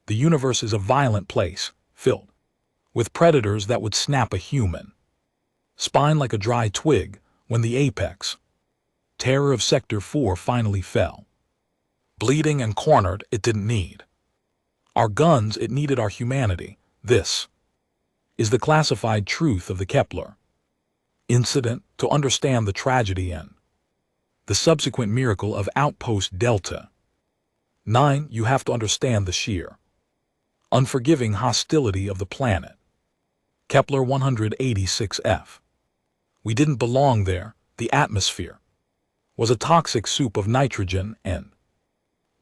The universe is a violent place, filled with predators that would snap a human spine like a dry twig when the apex terror of Sector 4 finally fell. Bleeding and cornered, it didn't need our guns, it needed our humanity. This is the classified truth of the Kepler incident. To understand the tragedy and the subsequent miracle of Outpost Delta 9, you have to understand the sheer, unforgiving hostility of the planet. Kepler 186f. We didn't belong there. The atmosphere was a toxic soup of nitrogen and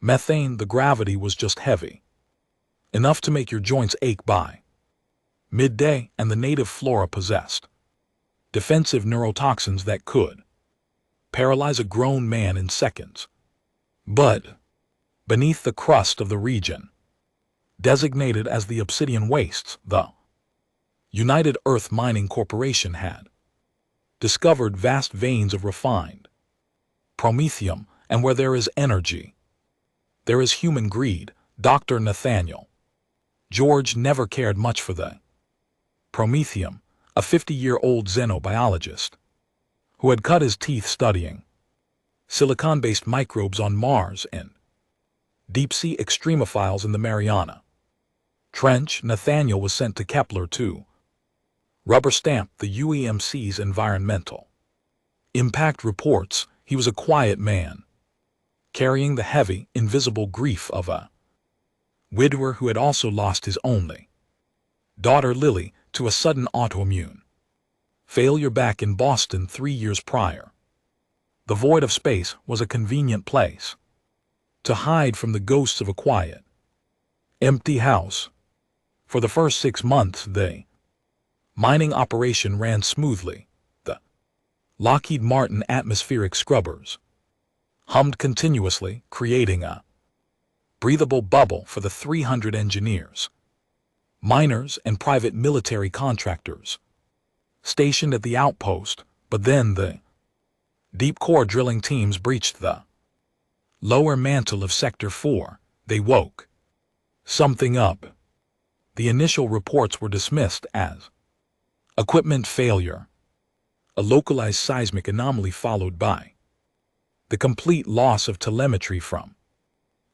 methane. The gravity was just heavy enough to make your joints ache by midday, and the native flora possessed defensive neurotoxins that could paralyze a grown man in seconds. But beneath the crust of the region, designated as the Obsidian Wastes, the United Earth Mining Corporation had discovered vast veins of refined promethium, and where there is energy, there is human greed. Dr. Nathaniel George never cared much for the promethium, a 50-year-old xenobiologist who had cut his teeth studying silicon-based microbes on Mars and deep-sea extremophiles in the Mariana Trench. Nathaniel was sent to Kepler to rubber-stamp the UEMC's environmental impact reports. He was a quiet man, carrying the heavy, invisible grief of a widower who had also lost his only daughter Lily to a sudden autoimmune failure back in Boston 3 years prior. The void of space was a convenient place to hide from the ghosts of a quiet, empty house. For the first 6 months, the mining operation ran smoothly. The Lockheed Martin atmospheric scrubbers hummed continuously, creating a breathable bubble for the 300 engineers, miners, and private military contractors stationed at the outpost. But then the deep core drilling teams breached the lower mantle of Sector 4. They woke something up. The initial reports were dismissed as equipment failure, a localized seismic anomaly followed by the complete loss of telemetry from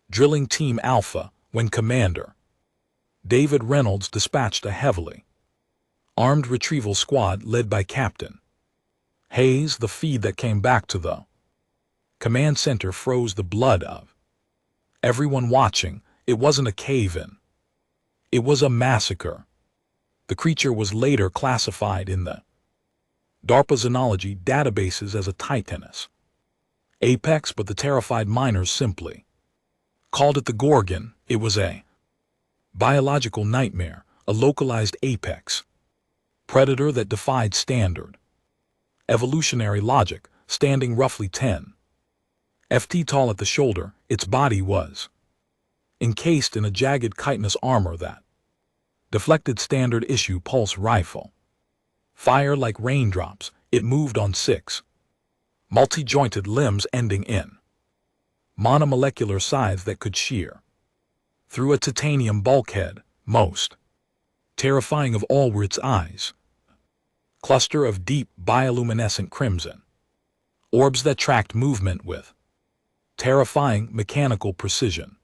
Drilling Team Alpha, when Commander David Reynolds dispatched a heavily armed retrieval squad led by Captain Hayes. The feed that came back to the command center froze the blood of everyone watching. It wasn't a cave-in. It was a massacre. The creature was later classified in the DARPA xenology databases as a Titanus apex, but the terrified miners simply called it the Gorgon. It was a biological nightmare, a localized apex predator that defied standard evolutionary logic. Standing roughly 10 ft tall at the shoulder, its body was encased in a jagged chitinous armor that deflected standard issue pulse rifle fire like raindrops. It moved on 6 multi-jointed limbs ending in monomolecular scythes that could shear through a titanium bulkhead. Most terrifying of all were its eyes, cluster of deep bioluminescent crimson orbs that tracked movement with terrifying mechanical precision.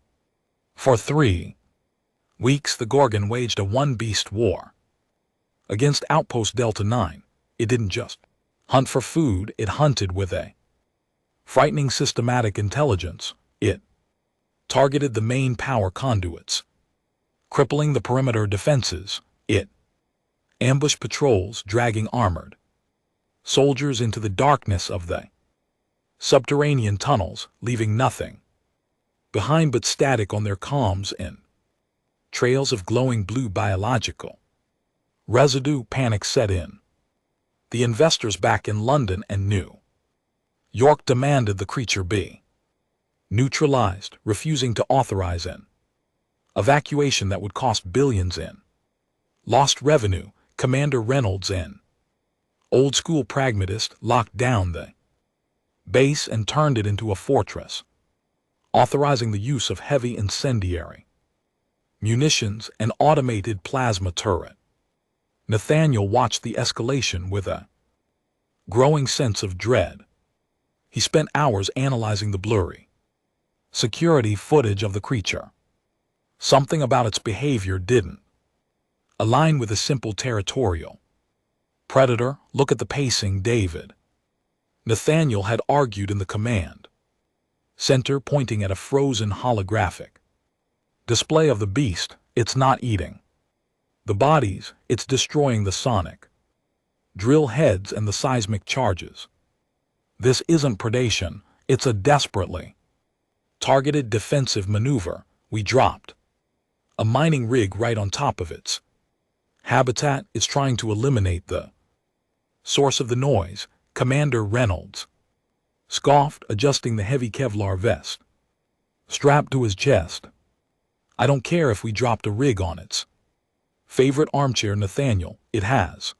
For 3 weeks, the Gorgon waged a one-beast war against Outpost Delta 9. It didn't just hunt for food, it hunted with a frightening systematic intelligence. It targeted the main power conduits, crippling the perimeter defenses. It ambushed patrols dragging armored soldiers into the darkness of the subterranean tunnels, leaving nothing behind but static on their comms and trails of glowing blue biological residue. Panic set in. The investors back in London and New York demanded the creature be neutralized, refusing to authorize an evacuation that would cost billions in lost revenue. Commander Reynolds, an old-school pragmatist, locked down the base and turned it into a fortress, authorizing the use of heavy incendiary munitions, and automated plasma turret. Nathaniel watched the escalation with a growing sense of dread. He spent hours analyzing the blurry security footage of the creature. Something about its behavior didn't align with a simple territorial predator. Look at the pacing, David. Nathaniel had argued in the command center, pointing at a frozen holographic display of the beast. It's not eating the bodies, it's destroying the sonic drill heads and the seismic charges. This isn't predation, it's a desperately targeted defensive maneuver. We dropped a mining rig right on top of its habitat. Is trying to eliminate the source of the noise, Commander Reynolds scoffed, adjusting the heavy Kevlar vest strapped to his chest. I don't care if we dropped a rig on its favorite armchair, Nathaniel. It has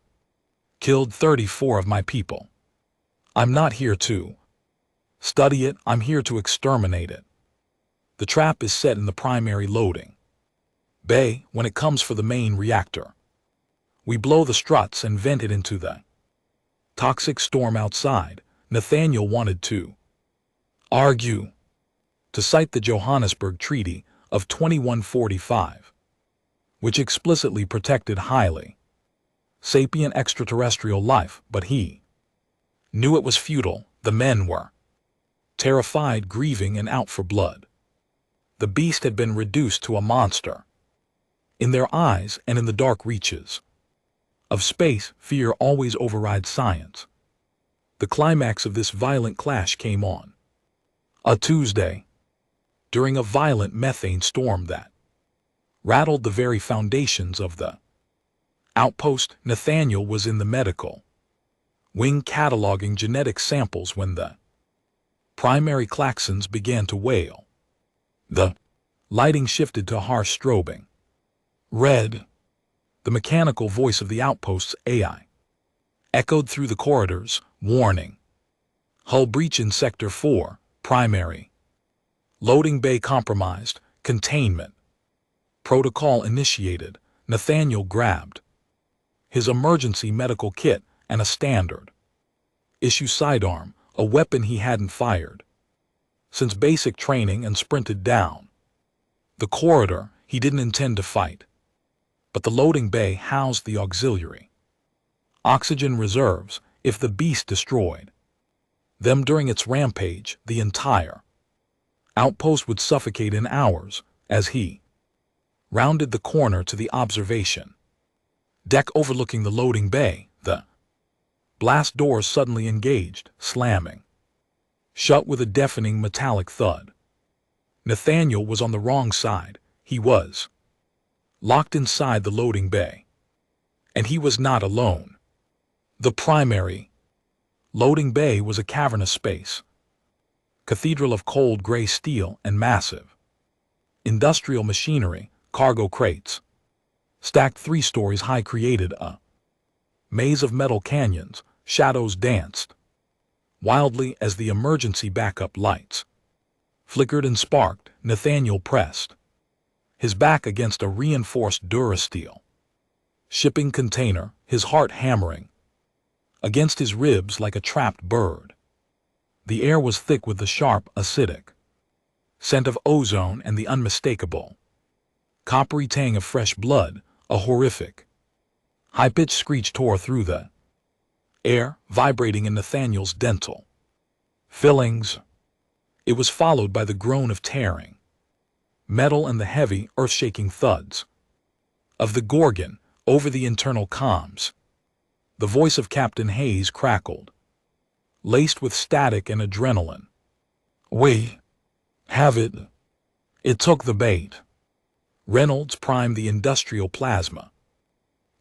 killed 34 of my people. I'm not here to study it, I'm here to exterminate it. The trap is set in the primary loading bay. When it comes for the main reactor, we blow the struts and vent it into the toxic storm outside. Nathaniel wanted to argue to cite the Johannesburg Treaty of 2145, which explicitly protected highly sapient extraterrestrial life, but he knew it was futile. The men were terrified, grieving, and out for blood. The beast had been reduced to a monster. In their eyes and in the dark reaches of space, fear always overrides science. The climax of this violent clash came on a Tuesday, during a violent methane storm that rattled the very foundations of the outpost. Nathaniel was in the medical wing cataloging genetic samples when the primary klaxons began to wail. The lighting shifted to harsh strobing red. The mechanical voice of the outpost's AI echoed through the corridors, warning. Hull breach in Sector 4, primary loading bay compromised, containment protocol initiated. Nathaniel grabbed his emergency medical kit and a standard issue sidearm, a weapon he hadn't fired since basic training, and sprinted down the corridor. He didn't intend to fight, but the loading bay housed the auxiliary oxygen reserves. If the beast destroyed them during its rampage, the entire outpost would suffocate in hours. As he rounded the corner to the observation deck overlooking the loading bay, the blast doors suddenly engaged, slamming shut with a deafening metallic thud. Nathaniel was on the wrong side. He was locked inside the loading bay. And he was not alone. The primary loading bay was a cavernous space, cathedral of cold gray steel and massive industrial machinery. Cargo crates stacked 3 stories high created a maze of metal canyons. Shadows danced wildly as the emergency backup lights flickered and sparked. Nathaniel pressed his back against a reinforced Durasteel shipping container, his heart hammering against his ribs like a trapped bird. The air was thick with the sharp, acidic scent of ozone and the unmistakable coppery tang of fresh blood. A horrific high-pitched screech tore through the air, vibrating in Nathaniel's dental fillings. It was followed by the groan of tearing metal and the heavy, earth-shaking thuds of the Gorgon over the internal comms. The voice of Captain Hayes crackled, laced with static and adrenaline. We have it. It took the bait. Reynolds primed the industrial plasma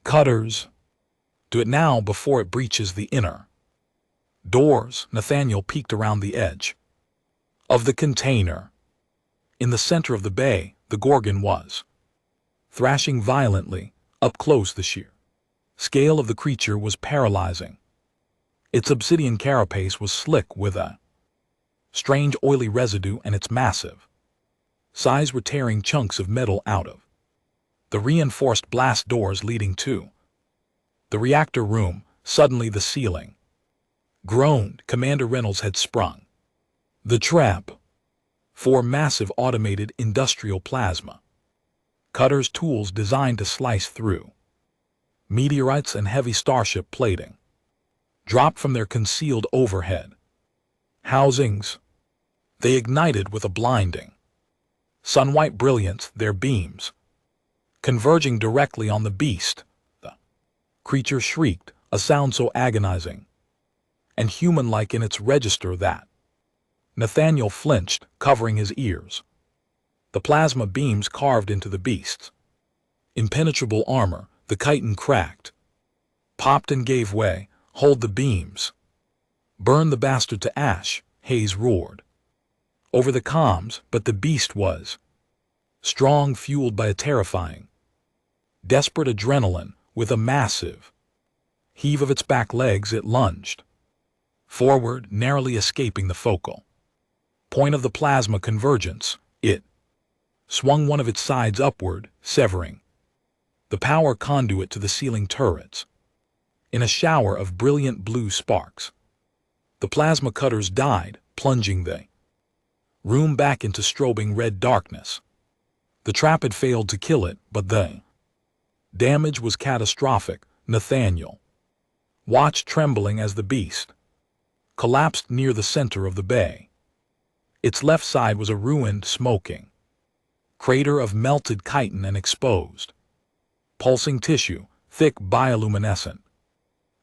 cutters. Do it now before it breaches the inner doors. Nathaniel peeked around the edge of the container. In the center of the bay, the Gorgon was thrashing violently. Up close, the sheer scale of the creature was paralyzing. Its obsidian carapace was slick with a strange oily residue, and its massive size were tearing chunks of metal out of the reinforced blast doors leading to the reactor room. Suddenly the ceiling groaned. Commander Reynolds had sprung the trap. 4 massive automated industrial plasma cutters, tools designed to slice through meteorites and heavy starship plating, dropped from their concealed overhead housings. They ignited with a blinding, sun-white brilliance, their beams converging directly on the beast. The creature shrieked, a sound so agonizing and human-like in its register that Nathaniel flinched, covering his ears. The plasma beams carved into the beast's impenetrable armor. The chitin cracked, popped and gave way. Hold the beams. Burn the bastard to ash, Hayes roared over the comms, but the beast was strong, fueled by a terrifying, desperate adrenaline. With a massive heave of its back legs, it lunged forward, narrowly escaping the focal point of the plasma convergence. It swung one of its sides upward, severing the power conduit to the ceiling turrets. In a shower of brilliant blue sparks, the plasma cutters died, plunging the room back into strobing red darkness. The trap had failed to kill it, but the damage was catastrophic. Nathaniel watched, trembling, as the beast collapsed near the center of the bay. Its left side was a ruined, smoking crater of melted chitin and exposed pulsing tissue, thick bioluminescent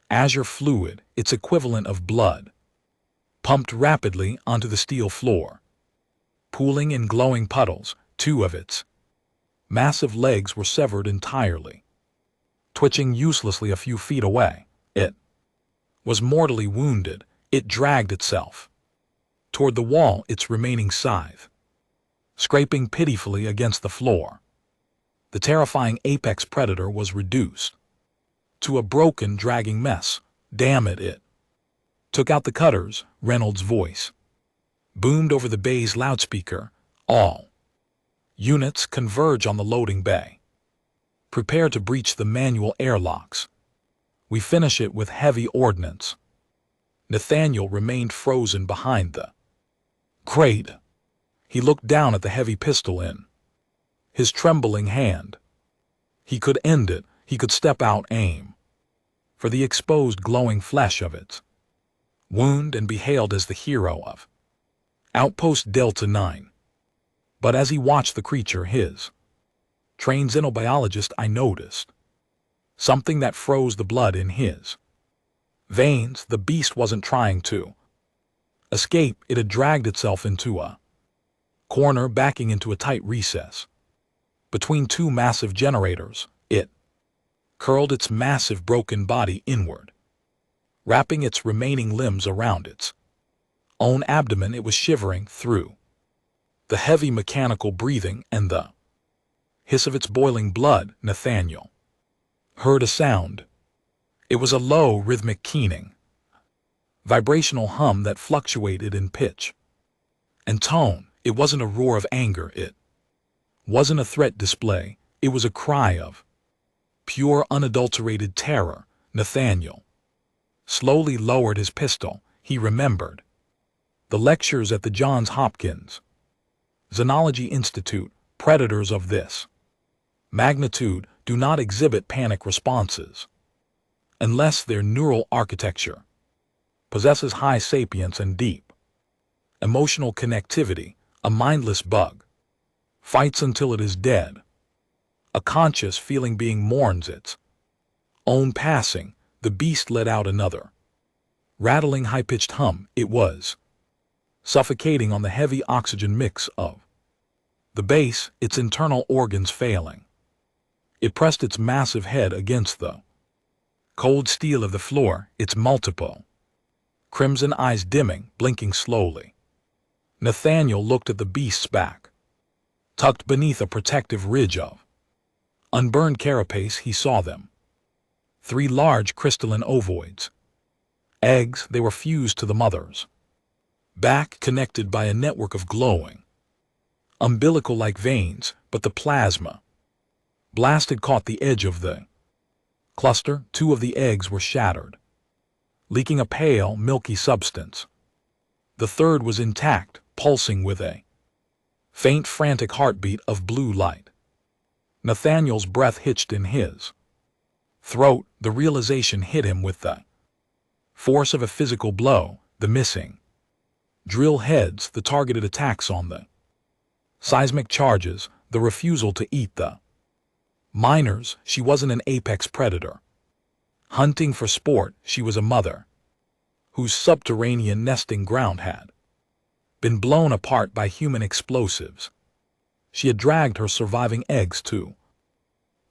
azure fluid, its equivalent of blood, pumped rapidly onto the steel floor, pooling in glowing puddles. 2 of its massive legs were severed entirely, twitching uselessly a few feet away. It was mortally wounded. It dragged itself toward the wall, its remaining scythe scraping pitifully against the floor. The terrifying apex predator was reduced to a broken, dragging mess. Damn it, it took out the cutters. Reynolds' voice boomed over the bay's loudspeaker. All units converge on the loading bay. Prepare to breach the manual airlocks. We finish it with heavy ordnance. Nathaniel remained frozen behind the crate. He looked down at the heavy pistol in his trembling hand. He could end it. He could step out, aim for the exposed glowing flesh of its wound, and be hailed as the hero of Outpost Delta 9. But as he watched the creature, his trained xenobiologist, I noticed something that froze the blood in his veins. The beast wasn't trying to escape. It had dragged itself into a corner, backing into a tight recess between 2 massive generators. It curled its massive broken body inward, wrapping its remaining limbs around its own abdomen. It was shivering through the heavy mechanical breathing and the hiss of its boiling blood. Nathaniel heard a sound. It was a low, rhythmic keening, vibrational hum that fluctuated in pitch and tone. It wasn't a roar of anger. It wasn't a threat display. It was a cry of pure, unadulterated terror. Nathaniel slowly lowered his pistol. He remembered the lectures at the Johns Hopkins Xenology Institute. Predators of this magnitude do not exhibit panic responses unless their neural architecture possesses high sapience and deep emotional connectivity. A mindless bug fights until it is dead. A conscious feeling being mourns its own passing. The beast let out another rattling, high-pitched hum. It was suffocating on the heavy oxygen mix of the base, its internal organs failing. It pressed its massive head against the cold steel of the floor, its multiple crimson eyes dimming, blinking slowly. Nathaniel looked at the beast's back. Tucked beneath a protective ridge of unburned carapace, he saw them. 3 large crystalline ovoids. Eggs. They were fused to the mother's back, connected by a network of glowing umbilical-like veins, but the plasma Blasted caught the edge of the cluster. Two of the eggs were shattered, leaking a pale, milky substance. The third was intact, pulsing with a faint, frantic heartbeat of blue light. Nathaniel's breath hitched in his throat. The realization hit him with the force of a physical blow. The missing drill heads, the targeted attacks on the seismic charges, the refusal to eat the miners. She wasn't an apex predator hunting for sport. She was a mother whose subterranean nesting ground had been blown apart by human explosives. She had dragged her surviving eggs to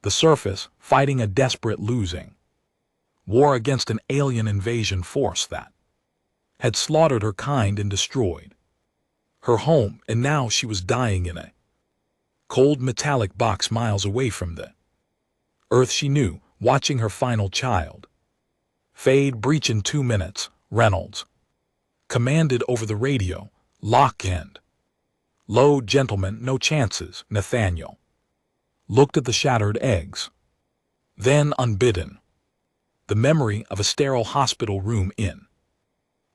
the surface, fighting a desperate losing war against an alien invasion force that had slaughtered her kind and destroyed her home, and now she was dying in a cold metallic box miles away from the earth she knew, watching her final child fade. Breach in 2 minutes, Reynolds commanded over the radio. Lock and load, gentlemen, no chances. Nathaniel looked at the shattered eggs. Then, unbidden, the memory of a sterile hospital room in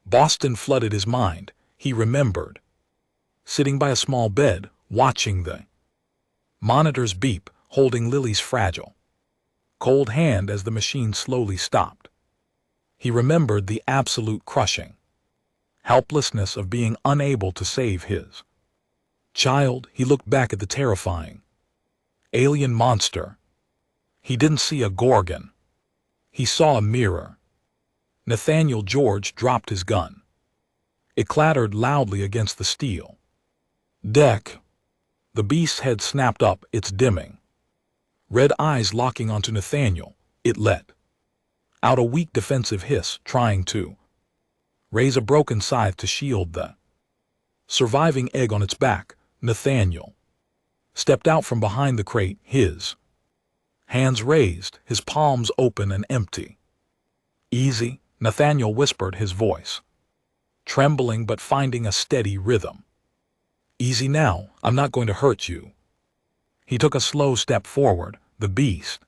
Boston flooded his mind. He remembered sitting by a small bed, watching the monitors beep, holding Lily's fragile, cold hand as the machine slowly stopped. He remembered the absolute crushing helplessness of being unable to save his child. He looked back at the terrifying alien monster. He didn't see a Gorgon. He saw a mirror. Nathaniel George dropped his gun. It clattered loudly against the steel deck. The beast's head snapped up, its dimming red eyes locking onto Nathaniel. It let out a weak defensive hiss, trying to raise a broken scythe to shield the surviving egg on its back. Nathaniel stepped out from behind the crate, his hands raised, his palms open and empty. Easy, Nathaniel whispered, his voice trembling but finding a steady rhythm. Easy now, I'm not going to hurt you. He took a slow step forward. The beast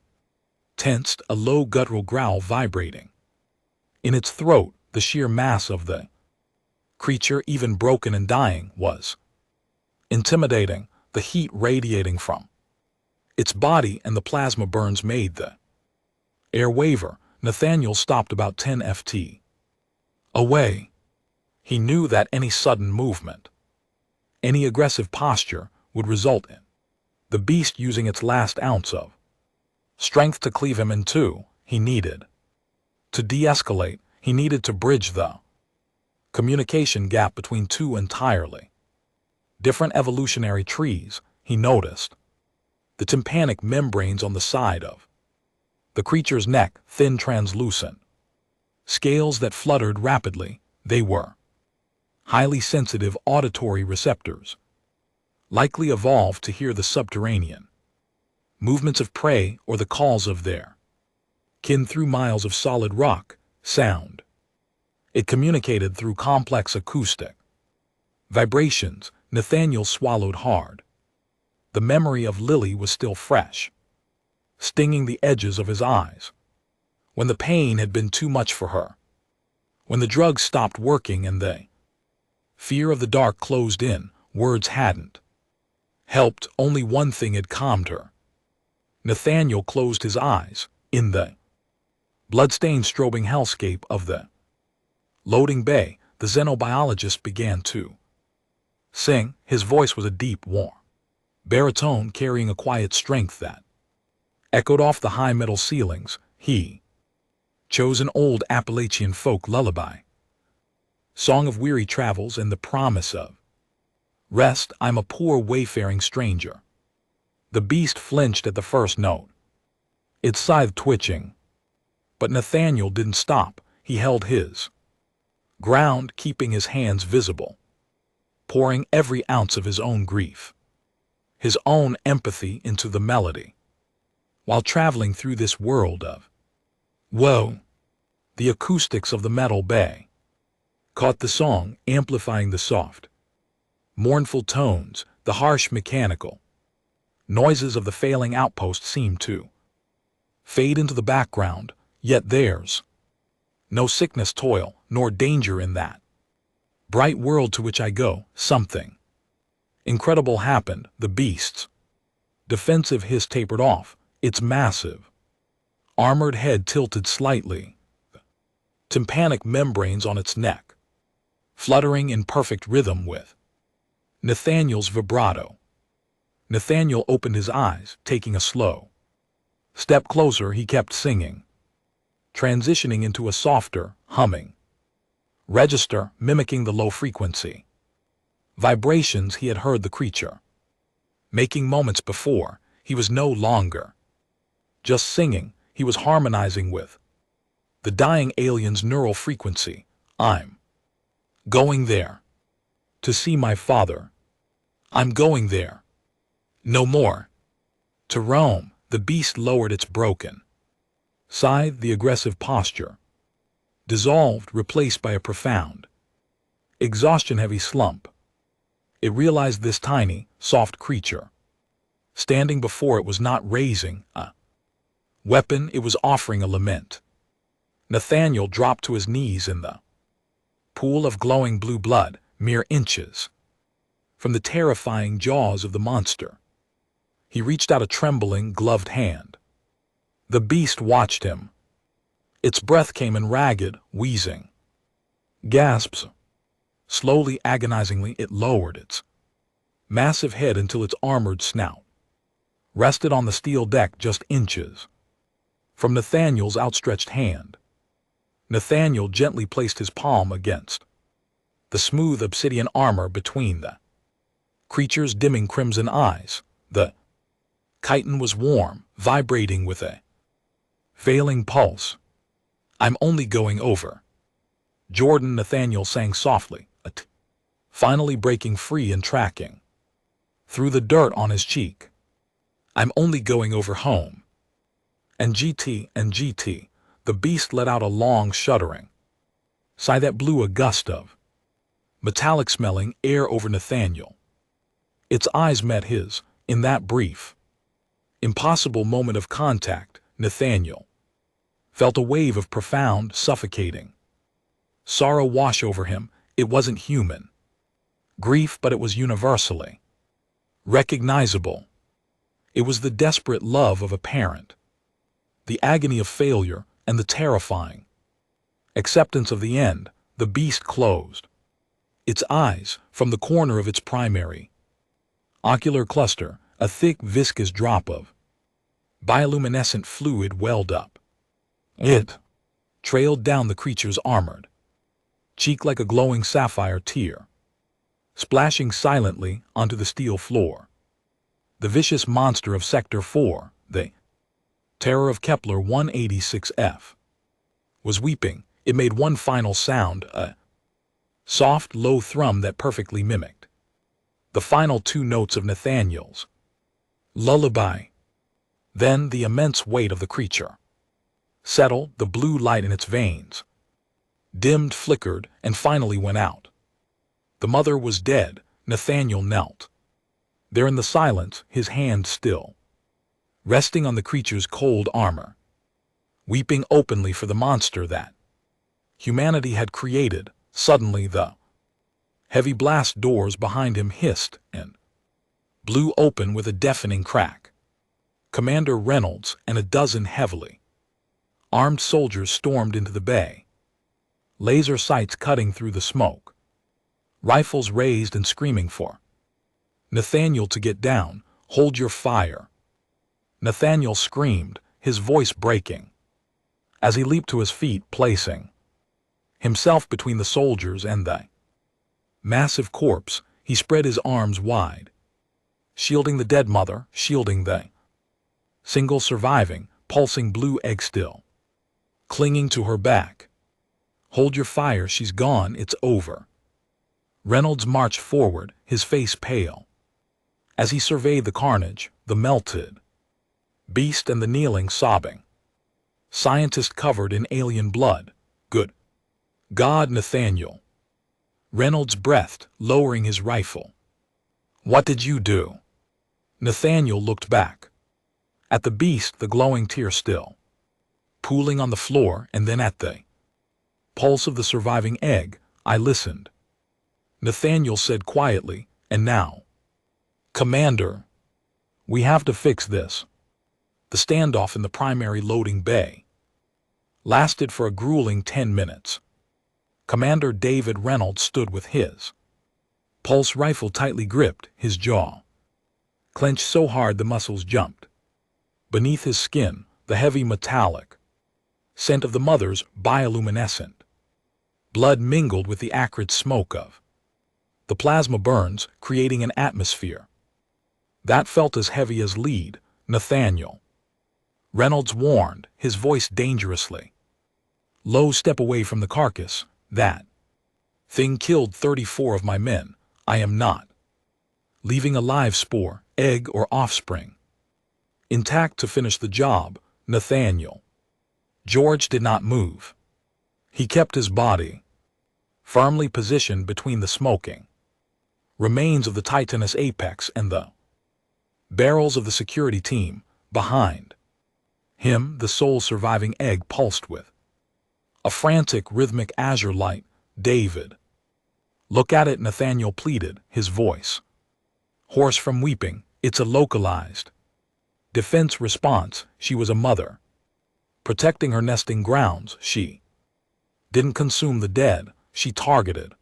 tensed, a low guttural growl vibrating in its throat. The sheer mass of the creature, even broken and dying, was intimidating. The heat radiating from its body and the plasma burns made the air waver. Nathaniel stopped about 10 ft away. He knew that any sudden movement, any aggressive posture, would result in the beast using its last ounce of strength to cleave him in two. He needed to de-escalate. He needed to bridge the communication gap between two entirely different evolutionary trees. He noticed the tympanic membranes on the side of the creature's neck, thin, translucent scales that fluttered rapidly. They were highly sensitive auditory receptors, likely evolved to hear the subterranean movements of prey or the calls of their kin through miles of solid rock. Sound. It communicated through complex acoustic vibrations. Nathaniel swallowed hard. The memory of Lily was still fresh, stinging the edges of his eyes. When the pain had been too much for her, when the drugs stopped working and the fear of the dark closed in, words hadn't helped. Only one thing had calmed her. Nathaniel closed his eyes. In the bloodstained strobing hellscape of the loading bay, the xenobiologist began to sing. His voice was a deep, warm baritone carrying a quiet strength that echoed off the high metal ceilings. He chose an old Appalachian folk lullaby, song of weary travels and the promise of rest. I'm a poor wayfaring stranger. The beast flinched at the first note, its scythe twitching. But Nathaniel didn't stop. He held his ground, keeping his hands visible, pouring every ounce of his own grief, his own empathy into the melody. While traveling through this world of woe, the acoustics of the metal bay caught the song, amplifying the soft, mournful tones, the harsh mechanical Noises of the failing outpost seemed to fade into the background, yet there's no sickness, toil, nor danger in that bright world to which I go. Something incredible happened. The beast's defensive hiss tapered off, its massive armored head tilted slightly, tympanic membranes on its neck fluttering in perfect rhythm with Nathaniel's vibrato. Nathaniel opened his eyes, taking a slow step closer. He kept singing, transitioning into a softer, humming register, mimicking the low frequency vibrations he had heard the creature making moments before. He was no longer just singing, he was harmonizing with the dying alien's neural frequency. I'm going there to see my father. I'm going there. No more to roam. The beast lowered its broken scythe, the aggressive posture dissolved, replaced by a profound exhaustion-heavy slump. It realized this tiny, soft creature standing before it was not raising a weapon, it was offering a lament. Nathaniel dropped to his knees in the pool of glowing blue blood, mere inches from the terrifying jaws of the monster. He reached out a trembling, gloved hand. The beast watched him. Its breath came in ragged, wheezing gasps. Slowly, agonizingly, it lowered its massive head until its armored snout rested on the steel deck just inches from Nathaniel's outstretched hand. Nathaniel gently placed his palm against the smooth obsidian armor between the creature's dimming crimson eyes. The chitin was warm, vibrating with a failing pulse. I'm only going over, Jordan, Nathaniel sang softly, finally breaking free and tracking through the dirt on his cheek. I'm only going over home. And GT, the beast let out a long, shuddering sigh that blew a gust of metallic-smelling air over Nathaniel. Its eyes met his. In that brief, impossible moment of contact, Nathaniel felt a wave of profound, suffocating sorrow wash over him. It wasn't human grief, but it was universally recognizable. It was the desperate love of a parent, the agony of failure, and the terrifying acceptance of the end. The beast closed its eyes. From the corner of its primary ocular cluster, a thick, viscous drop of bioluminescent fluid welled up. It trailed down the creature's armored cheek like a glowing sapphire tear, splashing silently onto the steel floor. The vicious monster of Sector 4, the terror of Kepler 186F, was weeping. It made one final sound, a soft, low thrum that perfectly mimicked the final two notes of Nathaniel's lullaby. Then the immense weight of the creature settled, the blue light in its veins dimmed, flickered, and finally went out. The mother was dead. Nathaniel knelt there in the silence, his hand still resting on the creature's cold armor, weeping openly for the monster that humanity had created. Suddenly the heavy blast doors behind him hissed and blew open with a deafening crack. Commander Reynolds and a dozen heavily armed soldiers stormed into the bay, laser sights cutting through the smoke, rifles raised and screaming for Nathaniel to get down. Hold your fire, Nathaniel screamed, his voice breaking as he leaped to his feet, placing himself between the soldiers and the massive corpse. He spread his arms wide, shielding the dead mother, shielding the single surviving, pulsing blue egg still clinging to her back. Hold your fire, she's gone, it's over. Reynolds marched forward, his face pale, as he surveyed the carnage, the melted beast and the kneeling, sobbing scientist covered in alien blood. Good God, Nathaniel, Reynolds breathed, lowering his rifle. What did you do? Nathaniel looked back. At the beast, the glowing tear still pooling on the floor, and then at the pulse of the surviving egg. I listened. Nathaniel said quietly, "And now, Commander, we have to fix this." The standoff in the primary loading bay lasted for a grueling 10 minutes. Commander David Reynolds stood with his pulse rifle tightly gripped, his jaw clenched so hard the muscles jumped. Beneath his skin, the heavy metallic scent of the mother's bioluminescent blood mingled with the acrid smoke of the plasma burns, creating an atmosphere that felt as heavy as lead. "Nathaniel," Reynolds warned, his voice dangerously low, "step away from the carcass. That thing killed 34 of my men. I am not leaving a live spore, egg, or offspring intact to finish the job." Nathaniel. George did not move. He kept his body firmly positioned between the smoking remains of the Titanus apex and the barrels of the security team. Behind him, the sole surviving egg pulsed with a frantic, rhythmic azure light. "David, look at it," Nathaniel pleaded, his voice hoarse from weeping. "It's a localized defense response." She was a mother, protecting her nesting grounds. She didn't consume the dead, she targeted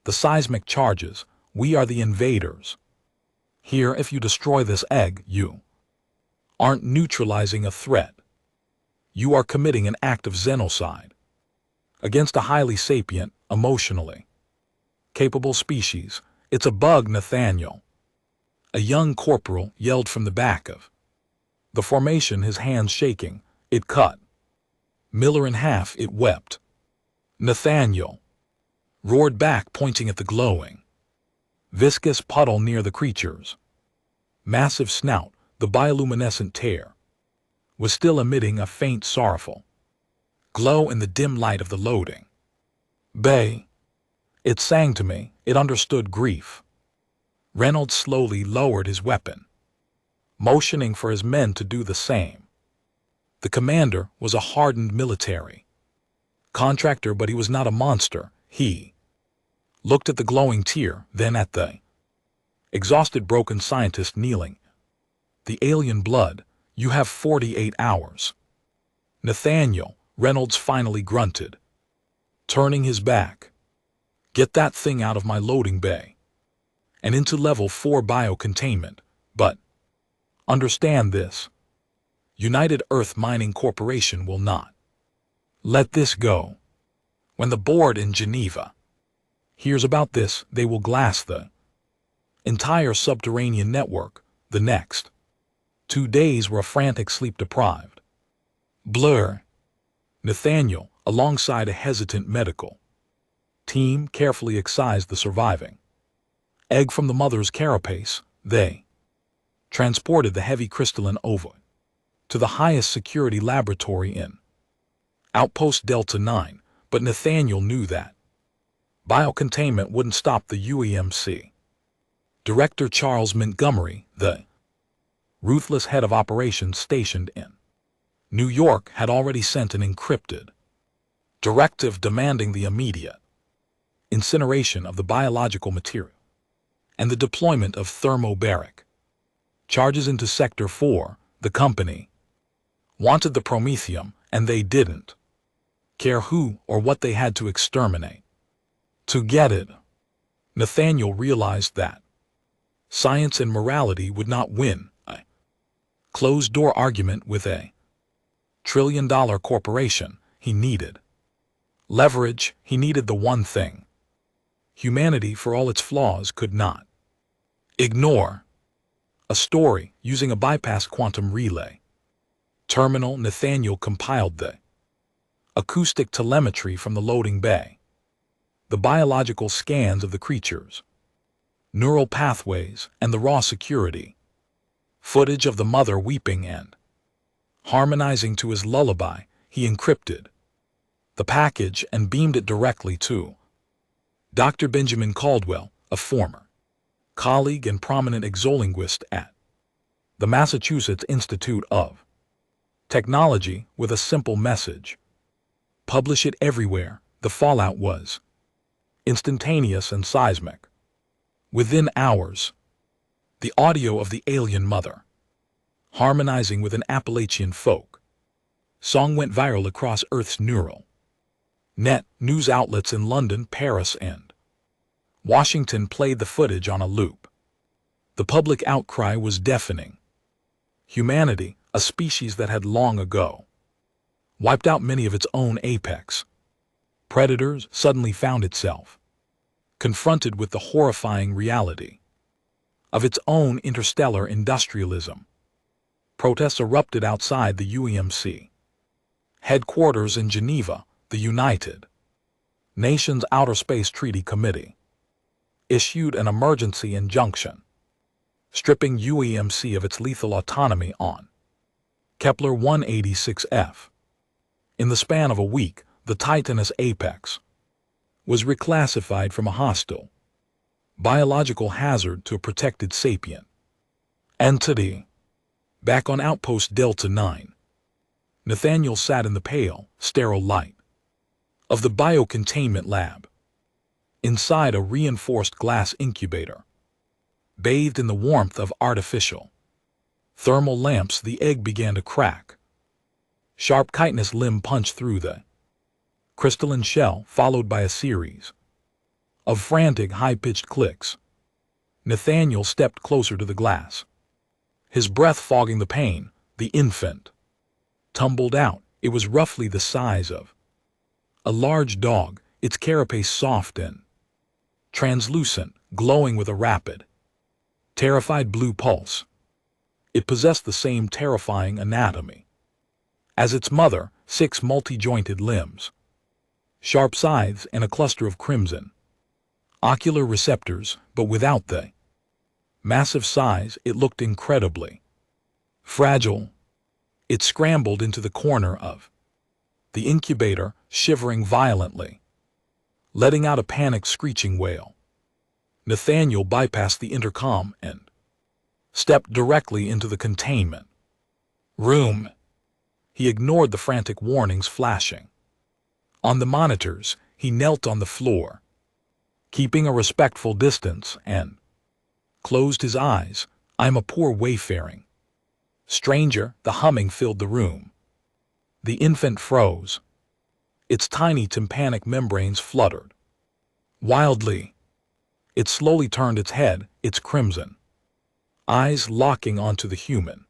the seismic charges. "We are the invaders here. If you destroy this egg, you aren't neutralizing a threat. You are committing an act of genocide against a highly sapient, emotionally capable species." "It's a bug," Nathaniel, a young corporal, yelled from the back of the formation, his hands shaking. "It cut Miller in half." "It wept," Nathaniel roared back, pointing at the glowing, viscous puddle near the creature's massive snout. The bioluminescent tear was still emitting a faint, sorrowful glow in the dim light of the loading bay. "It sang to me. It understood grief." Reynolds slowly lowered his weapon, motioning for his men to do the same. The commander was a hardened military contractor, but he was not a monster. He looked at the glowing tear, then at the exhausted, broken scientist kneeling. "The alien blood. You have 48 hours. Nathaniel, Reynolds finally grunted, turning his back. "Get that thing out of my loading bay and into level 4 biocontainment. But understand this. United Earth Mining Corporation will not let this go. When the board in Geneva hears about this, they will glass the entire subterranean network." The next 2 days were a frantic, sleep-deprived blur. Nathaniel, alongside a hesitant medical team, carefully excised the surviving egg from the mother's carapace. They transported the heavy crystalline ovoid to the highest security laboratory in Outpost Delta 9, but Nathaniel knew that biocontainment wouldn't stop the UEMC. Director Charles Montgomery, the ruthless head of operations stationed in New York, had already sent an encrypted directive demanding the immediate incineration of the biological material and the deployment of thermobaric charges into Sector 4. The company wanted the promethium, and they didn't care who or what they had to exterminate to get it. Nathaniel realized that science and morality would not win a closed-door argument with a trillion-dollar corporation. He needed leverage. He needed the one thing humanity, for all its flaws, could not ignore: a story. Using a bypassed quantum relay terminal, Nathaniel compiled the acoustic telemetry from the loading bay, the biological scans of the creatures, neural pathways, and the raw security footage of the mother weeping and harmonizing to his lullaby. He encrypted the package and beamed it directly to Dr. Benjamin Caldwell, a former colleague and prominent exolinguist at the Massachusetts Institute of Technology with a simple message. Publish it everywhere. The fallout was instantaneous and seismic. Within hours, the audio of the alien mother, harmonizing with an Appalachian folk song, went viral across Earth's neural net. News outlets in London, Paris, and Washington played the footage on a loop. The public outcry was deafening. Humanity, a species that had long ago wiped out many of its own apex predators, suddenly found itself confronted with the horrifying reality of its own interstellar industrialism. Protests erupted outside the UEMC headquarters in Geneva. The United Nations Outer Space Treaty Committee issued an emergency injunction, stripping UEMC of its lethal autonomy on Kepler 186f. In the span of a week, the Titanus Apex was reclassified from a hostile biological hazard to a protected sapient entity. Back on Outpost Delta 9, Nathaniel sat in the pale, sterile light of the biocontainment lab, inside a reinforced glass incubator. Bathed in the warmth of artificial thermal lamps, the egg began to crack. Sharp chitinous limb punched through the crystalline shell, followed by a series of frantic, high-pitched clicks. Nathaniel stepped closer to the glass, his breath fogging the pain. The infant tumbled out. It was roughly the size of a large dog, its carapace soft and translucent, glowing with a rapid, terrified blue pulse. It possessed the same terrifying anatomy as its mother, 6 multi-jointed limbs, sharp scythes, and a cluster of crimson ocular receptors, but without the massive size. It looked incredibly fragile. It scrambled into the corner of the incubator, shivering violently, letting out a panicked screeching wail. Nathaniel bypassed the intercom and stepped directly into the containment room. He ignored the frantic warnings flashing on the monitors. He knelt on the floor, keeping a respectful distance, and closed his eyes. "I'm a poor wayfaring stranger." The humming filled the room. The infant froze. Its tiny tympanic membranes fluttered wildly. It slowly turned its head, its crimson eyes locking onto the human.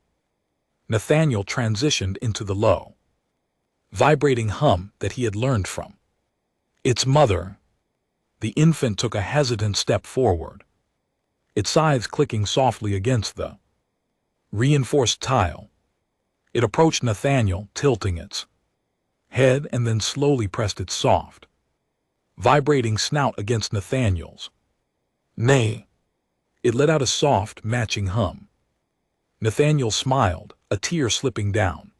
Nathaniel transitioned into the low, vibrating hum that he had learned from its mother. The infant took a hesitant step forward, its scythes clicking softly against the reinforced tile. It approached Nathaniel, tilting its head, and then slowly pressed its soft, vibrating snout against Nathaniel's. Nay. It let out a soft, matching hum. Nathaniel smiled, a tear slipping down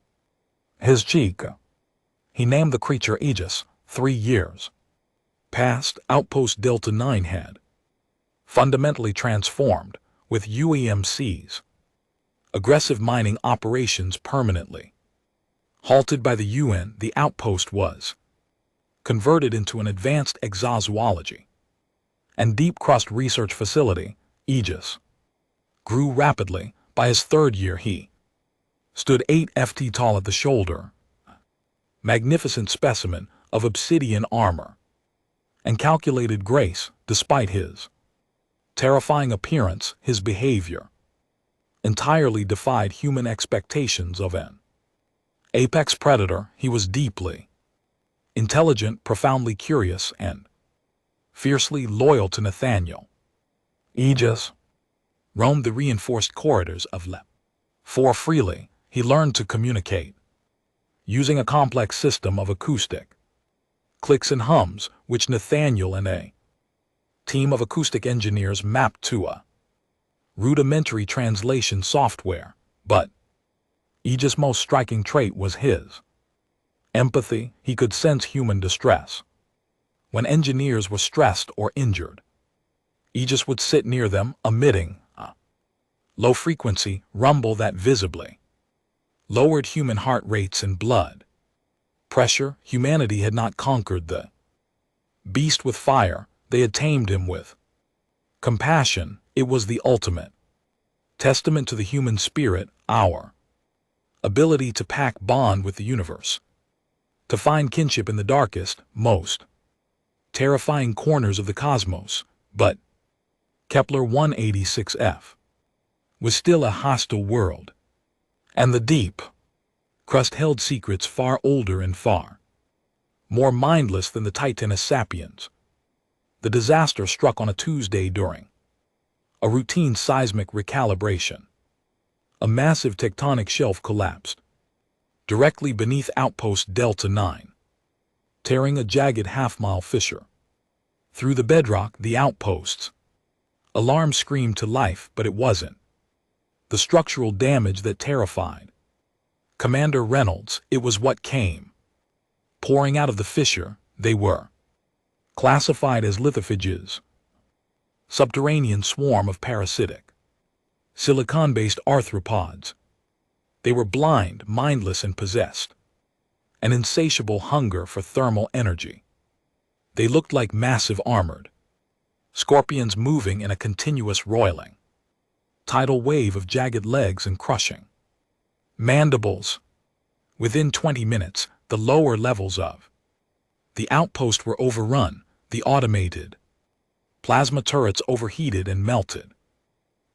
his cheek. He named the creature Aegis. 3 years past, Outpost Delta 9 had fundamentally transformed, with UEMC's aggressive mining operations permanently halted by the UN. The outpost was converted into an advanced exozoology and deep-crust research facility. Aegis grew rapidly. By his 3rd year he stood 8 ft tall at the shoulder, magnificent specimen of obsidian armor and calculated grace. Despite his terrifying appearance, his behavior entirely defied human expectations of an apex predator. He was deeply intelligent, profoundly curious, and fiercely loyal to Nathaniel. Aegis roamed the reinforced corridors of Lep 4 freely. He learned to communicate using a complex system of acoustic clicks and hums, which Nathaniel and a team of acoustic engineers mapped to a rudimentary translation software. But Aegis' most striking trait was his empathy. He could sense human distress. When engineers were stressed or injured, Aegis would sit near them, emitting a Low frequency rumble that visibly lowered human heart rates and blood pressure. Humanity had not conquered the beast with fire, they had tamed him with compassion. It was the ultimate testament to the human spirit, our ability to pack bond with the universe, to find kinship in the darkest, most terrifying corners of the cosmos. But Kepler 186f was still a hostile world, and the deep crust held secrets far older and far more mindless than the Titanus sapiens. The disaster struck on a Tuesday during a routine seismic recalibration. A massive tectonic shelf collapsed directly beneath outpost Delta 9, tearing a jagged half-mile fissure through the bedrock. The outpost's alarm screamed to life, but it wasn't the structural damage that terrified Commander Reynolds. It was what came pouring out of the fissure. They were classified as lithophages, subterranean swarm of parasitic, silicon-based arthropods. They were blind, mindless, and possessed an insatiable hunger for thermal energy. They looked like massive armored scorpions moving in a continuous roiling tidal wave of jagged legs and crushing mandibles. Within 20 minutes, the lower levels of the outpost were overrun. The automated plasma turrets overheated and melted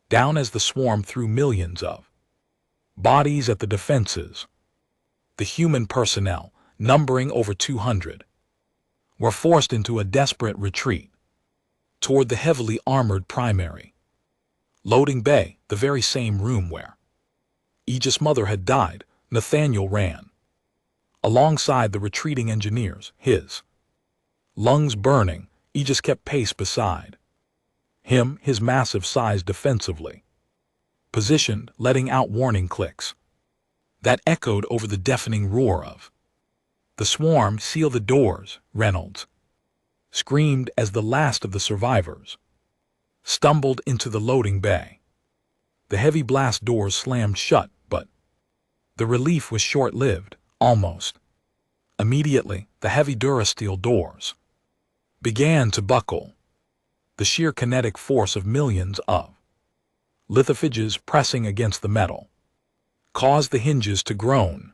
down as the swarm threw millions of bodies at the defenses. The human personnel, numbering over 200, were forced into a desperate retreat toward the heavily armored primary loading bay, the very same room where Aegis' mother had died. Nathaniel ran alongside the retreating engineers, his lungs burning. Aegis kept pace beside him, his massive size defensively positioned, letting out warning clicks that echoed over the deafening roar of the swarm. Seal the doors, Reynolds screamed as the last of the survivors stumbled into the loading bay. The heavy blast doors slammed shut, but the relief was short-lived. Almost immediately, the heavy durasteel doors began to buckle. The sheer kinetic force of millions of lithophages pressing against the metal caused the hinges to groan.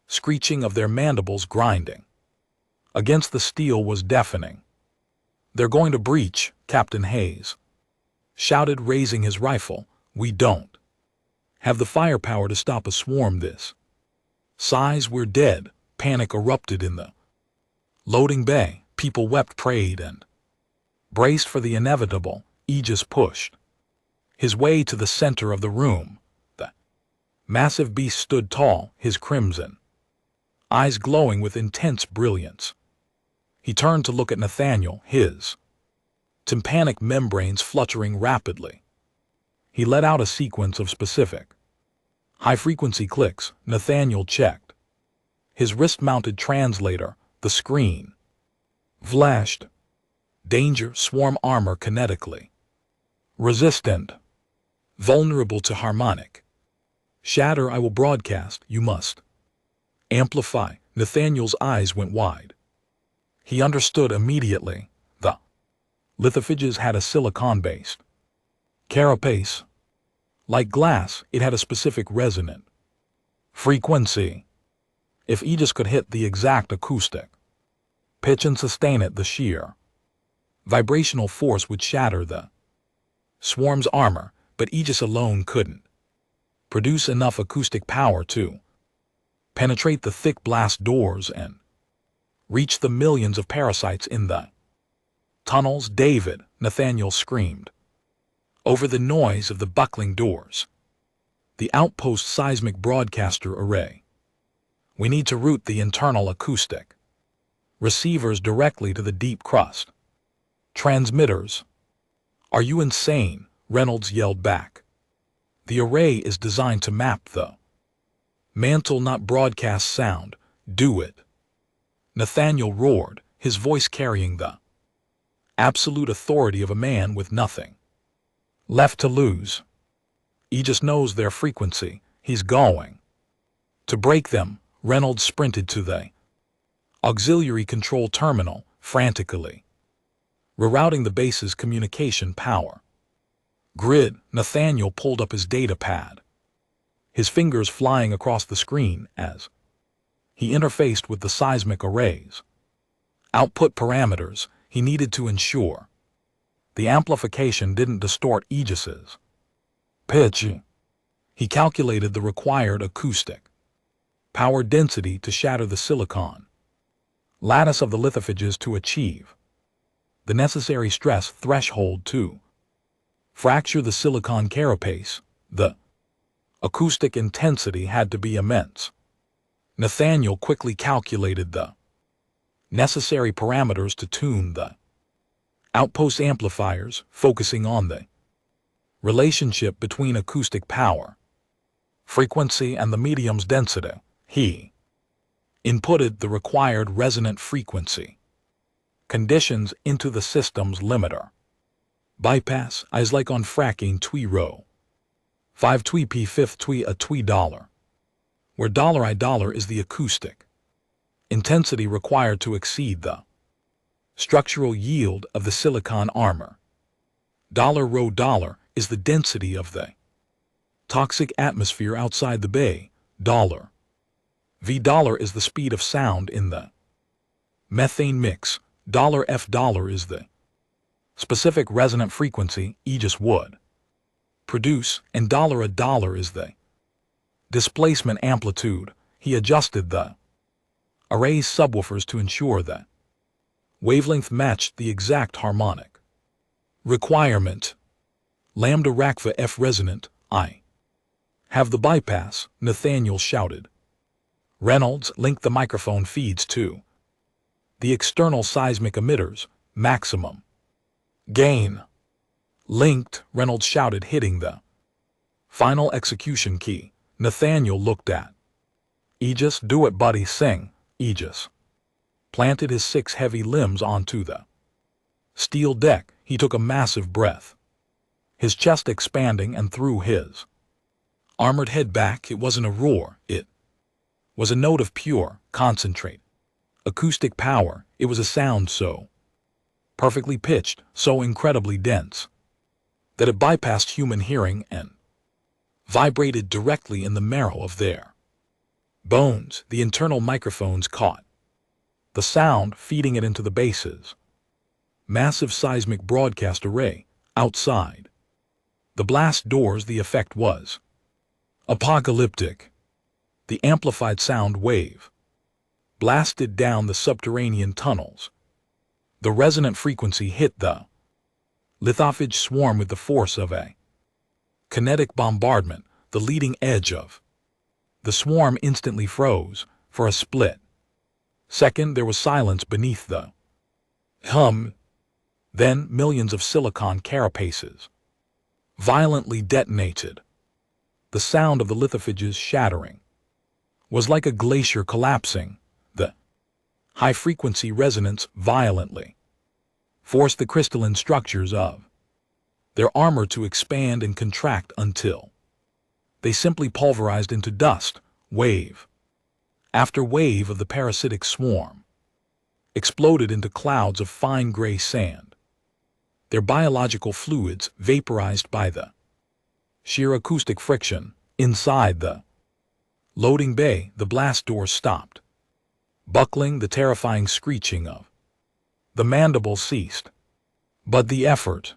Screeching of their mandibles grinding against the steel was deafening. "They're going to breach," Captain Hayes shouted, raising his rifle. "We don't have the firepower to stop a swarm this size. We're dead." Panic erupted in the loading bay. People wept, prayed, and braced for the inevitable. Aegis pushed his way to the center of the room. The massive beast stood tall, his crimson eyes glowing with intense brilliance. He turned to look at Nathaniel, his tympanic membranes fluttering rapidly. He let out a sequence of specific high-frequency clicks. Nathaniel checked his wrist-mounted translator. The screen flashed. Danger, swarm armor kinetically resistant, vulnerable to harmonic shatter. I will broadcast. You must amplify. Nathaniel's eyes went wide. He understood immediately. The lithophages had a silicon-based carapace. Like glass, it had a specific resonant frequency. If Aegis could hit the exact acoustic pitch and sustain it, the sheer vibrational force would shatter the swarm's armor, but Aegis alone couldn't produce enough acoustic power to penetrate the thick blast doors and reach the millions of parasites in the tunnels. "David," Nathaniel screamed over the noise of the buckling doors. "The outpost seismic broadcaster array. We need to route the internal acoustic receivers directly to the deep crust transmitters." "Are you insane?" Reynolds yelled back. "The array is designed to map the mantle, not broadcast sound. Do it." Nathaniel roared, his voice carrying the absolute authority of a man with nothing left to lose. Aegis knows their frequency. He's going to break them. Reynolds sprinted to the auxiliary control terminal, frantically rerouting the base's communication power grid. Nathaniel pulled up his data pad, his fingers flying across the screen as he interfaced with the seismic arrays. Output parameters. He needed to ensure the amplification didn't distort Aegis's pitch. He calculated the required acoustic power density to shatter the silicon lattice of the lithophages to achieve the necessary stress threshold to fracture the silicon carapace. The acoustic intensity had to be immense. Nathaniel quickly calculated the necessary parameters to tune the outpost amplifiers, focusing on the relationship between acoustic power, frequency, and the medium's density. He inputted the required resonant frequency conditions into the system's limiter. Bypass is like on fracking twee row. 5 twee p 5 twee a twee dollar, where $I is the acoustic intensity required to exceed the structural yield of the silicon armor. $Rho is the density of the toxic atmosphere outside the bay. V is the speed of sound in the methane mix. F is the specific resonant frequency Aegis would produce, and $A is the displacement amplitude. He adjusted the array's subwoofers to ensure that wavelength matched the exact harmonic requirement. Lambda Rakva F resonant. I have the bypass, Nathaniel shouted. Reynolds linked the microphone feeds to the external seismic emitters. Maximum gain linked, Reynolds shouted, hitting the final execution key. Nathaniel looked at Aegis. Do it, buddy, sing. Aegis planted his 6 heavy limbs onto the steel deck. He took a massive breath, his chest expanding, and threw his armored head back. It wasn't a roar. It was a note of pure, concentrate acoustic power. It was a sound so perfectly pitched, so incredibly dense, that it bypassed human hearing and vibrated directly in the marrow of their bones. The internal microphones caught the sound, feeding it into the base's massive seismic broadcast array. Outside the blast doors, the effect was apocalyptic. The amplified sound wave blasted down the subterranean tunnels. The resonant frequency hit the lithophage swarm with the force of a kinetic bombardment. The leading edge of the swarm instantly froze. For a split second, there was silence beneath the hum. Then millions of silicon carapaces violently detonated. The sound of the lithophages shattering was like a glacier collapsing. The high-frequency resonance violently forced the crystalline structures of their armor to expand and contract until they simply pulverized into dust. Wave after wave of the parasitic swarm exploded into clouds of fine gray sand, their biological fluids vaporized by the sheer acoustic friction. Inside the loading bay, the blast doors stopped. Buckling, the terrifying screeching of the mandible ceased. But the effort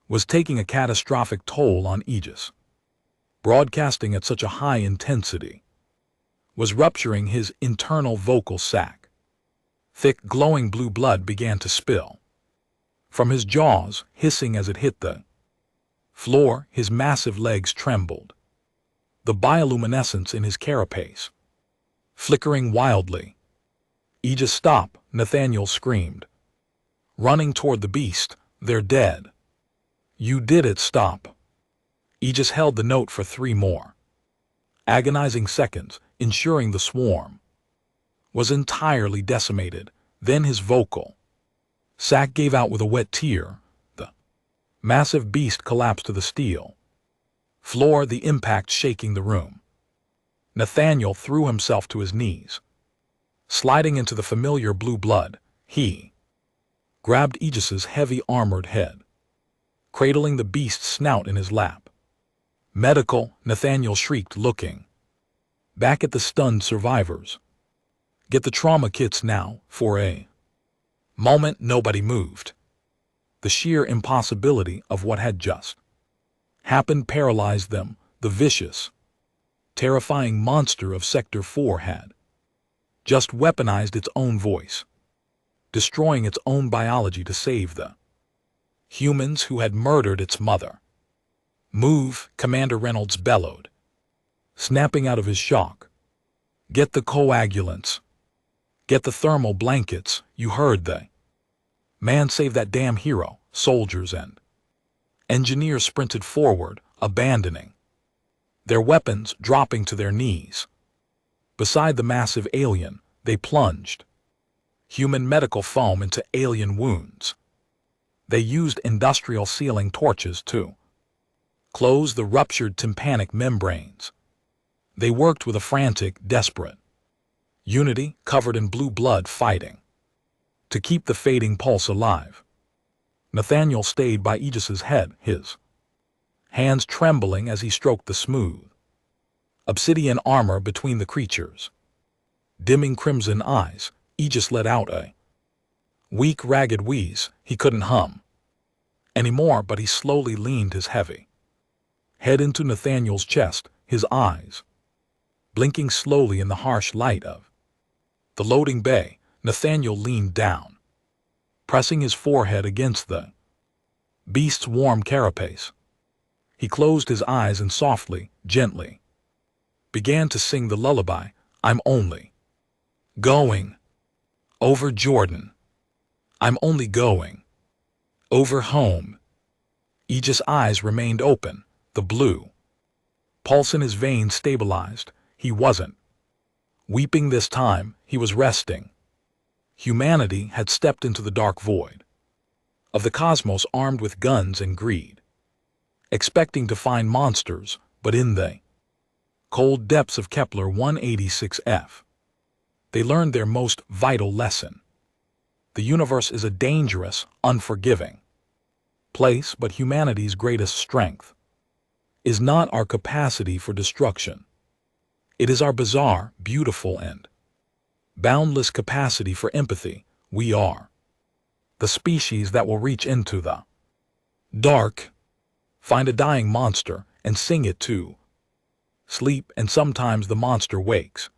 was taking a catastrophic toll on Aegis. Broadcasting at such a high intensity was rupturing his internal vocal sac. Thick, glowing blue blood began to spill from his jaws, hissing as it hit the floor. His massive legs trembled, the bioluminescence in his carapace flickering wildly. Aegis, stop! Nathaniel screamed, running toward the beast. They're dead. You did it, stop. Aegis held the note for 3 more agonizing seconds, ensuring the swarm was entirely decimated. Then his vocal sac gave out with a wet tear. The massive beast collapsed to the steel Floor, the impact shaking the room. Nathaniel threw himself to his knees. Sliding into the familiar blue blood, he grabbed Aegis's heavy armored head, cradling the beast's snout in his lap. Medical, Nathaniel shrieked, looking back at the stunned survivors. Get the trauma kits now. For a moment, nobody moved. The sheer impossibility of what had just happened paralyzed them. The vicious, terrifying monster of Sector 4 had just weaponized its own voice, destroying its own biology to save the humans who had murdered its mother. Move, Commander Reynolds bellowed, snapping out of his shock. Get the coagulants. Get the thermal blankets. You heard the man. Save that damn hero. Soldiers and engineers sprinted forward, abandoning their weapons, dropping to their knees. Beside the massive alien, they plunged human medical foam into alien wounds. They used industrial sealing torches to close the ruptured tympanic membranes. They worked with a frantic, desperate unity, covered in blue blood, fighting to keep the fading pulse alive. Nathaniel stayed by Aegis's head, his hands trembling as he stroked the smooth obsidian armor between the creatures. Dimming crimson eyes, Aegis let out a weak, ragged wheeze. He couldn't hum anymore, but he slowly leaned his heavy head into Nathaniel's chest, his eyes blinking slowly in the harsh light of the loading bay. Nathaniel leaned down, pressing his forehead against the beast's warm carapace. He closed his eyes and softly, gently, began to sing the lullaby. I'm only going over Jordan. I'm only going over home. Aegis' eyes remained open, the blue pulse in his veins stabilized. He wasn't weeping this time, he was resting. Humanity had stepped into the dark void of the cosmos, armed with guns and greed, expecting to find monsters, but in the cold depths of Kepler 186f, they learned their most vital lesson. The universe is a dangerous, unforgiving place, but humanity's greatest strength is not our capacity for destruction. It is our bizarre, beautiful, and boundless capacity for empathy. We are the species that will reach into the dark, find a dying monster, and sing it to sleep, and sometimes the monster wakes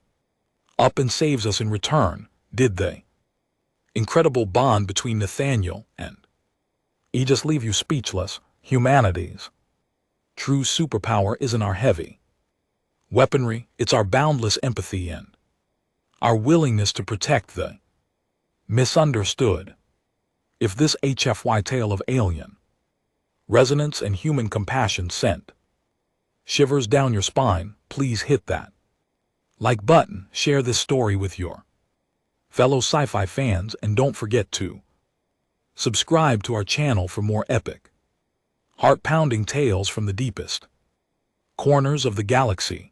up and saves us in return. Did the incredible bond between Nathaniel and Aegis leave you speechless? Humanity's true superpower isn't our heavy weaponry, it's our boundless empathy and our willingness to protect the misunderstood. If this HFY tale of alien resonance and human compassion sent shivers down your spine, please hit that like button, share this story with your fellow sci-fi fans, and don't forget to subscribe to our channel for more epic, heart-pounding tales from the deepest corners of the galaxy.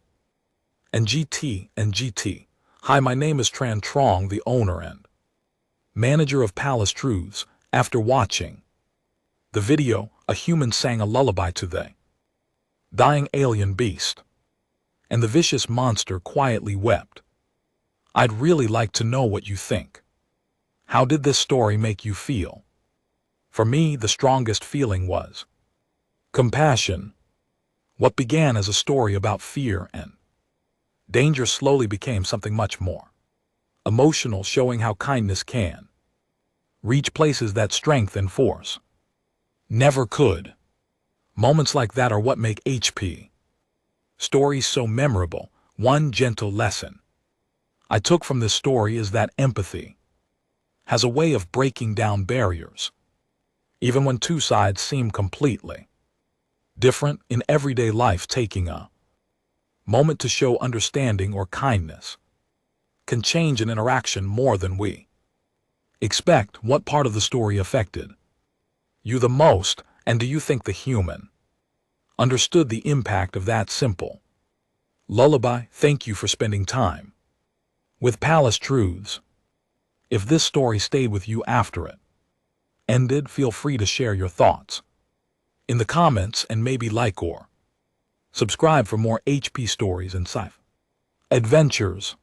And GT. Hi, my name is Tran Trong, the owner and manager of Palace Truths. After watching the video, a human sang a lullaby to the dying alien beast, and the vicious monster quietly wept. I'd really like to know what you think. How did this story make you feel? For me, the strongest feeling was compassion. What began as a story about fear and danger slowly became something much more emotional, showing how kindness can reach places that strength and force never could. Moments like that are what make HP stories so memorable. One gentle lesson I took from this story is that empathy has a way of breaking down barriers, even when two sides seem completely different. In everyday life, taking a moment to show understanding or kindness can change an interaction more than we expect. What part of the story affected you the most, and do you think the human understood the impact of that simple. Lullaby, thank you for spending time with Palace Truths. If this story stayed with you after it ended, feel free to share your thoughts in the comments and maybe like or subscribe for more HP stories and sci-fi adventures.